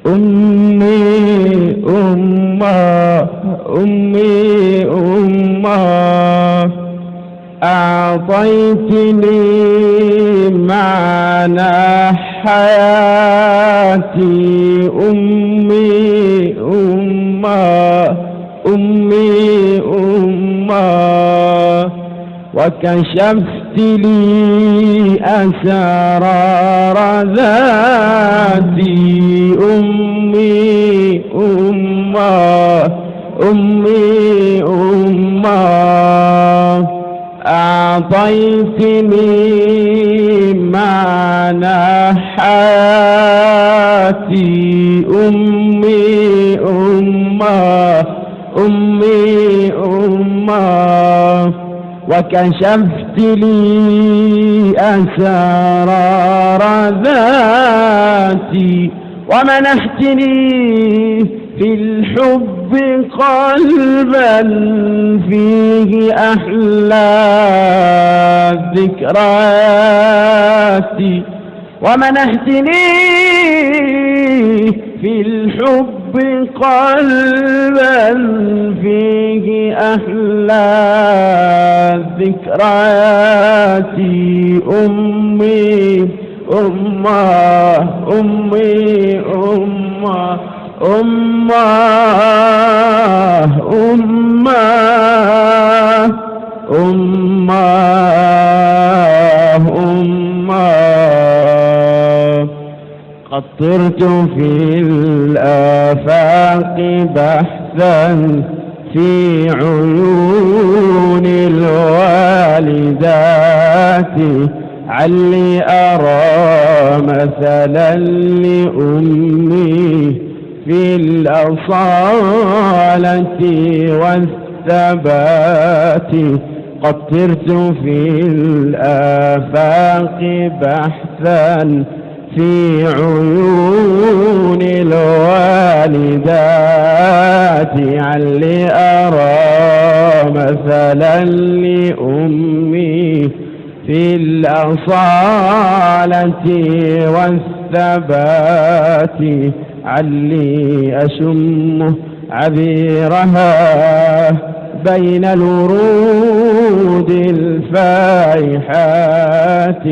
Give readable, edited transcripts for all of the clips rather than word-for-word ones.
أمي أمه أمي أمه أعطيتني معنى حياتي. أمي أمه أمي أمه وكشفت لي أسرار ذاتي. أمي أمه أمي أمه أعطيتني معنى حياتي. أمي أمه أمي أمه وكشفت لي أسرار ذاتي ومنحتني في الحب قلبا فيه أحلى ذكرياتي. ومنحتني في الحب قلبا فيه أحلى ذكرياتي. أمي أمه أمي أمه أمه أمه أمه أمه قد طرت في الآفاق بحثا في عيون الوالدات علي أرى مثلا لأمي في الأصالة والثبات. قد طرت في الآفاق بحثا في عيون الوالدات علي أرى مثلا لأمي في الأصالة والثبات. علي أشم عبيرها بين الورود الفائحات.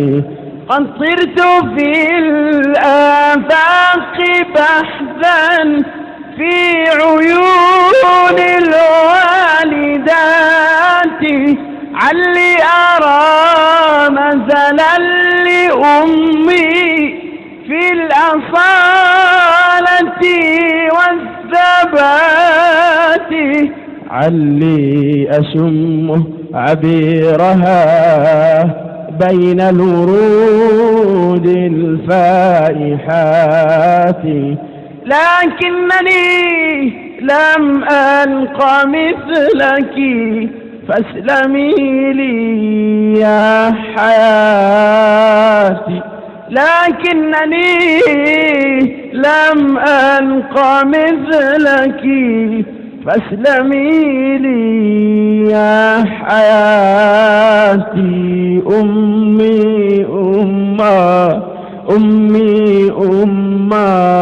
قد طرت في الآفاق بحثا في عيون الوالدات علي أرى مثلا لأمي في الأصالة والثبات. علي أشم عبيرها بين الورود الفائحات. لكنني لم ألق مثلك فاسلمي لي يا حياتي. لكنني لم ألق مثلك فاسلمي لي يا حياتي. أمي أمه أمي أمه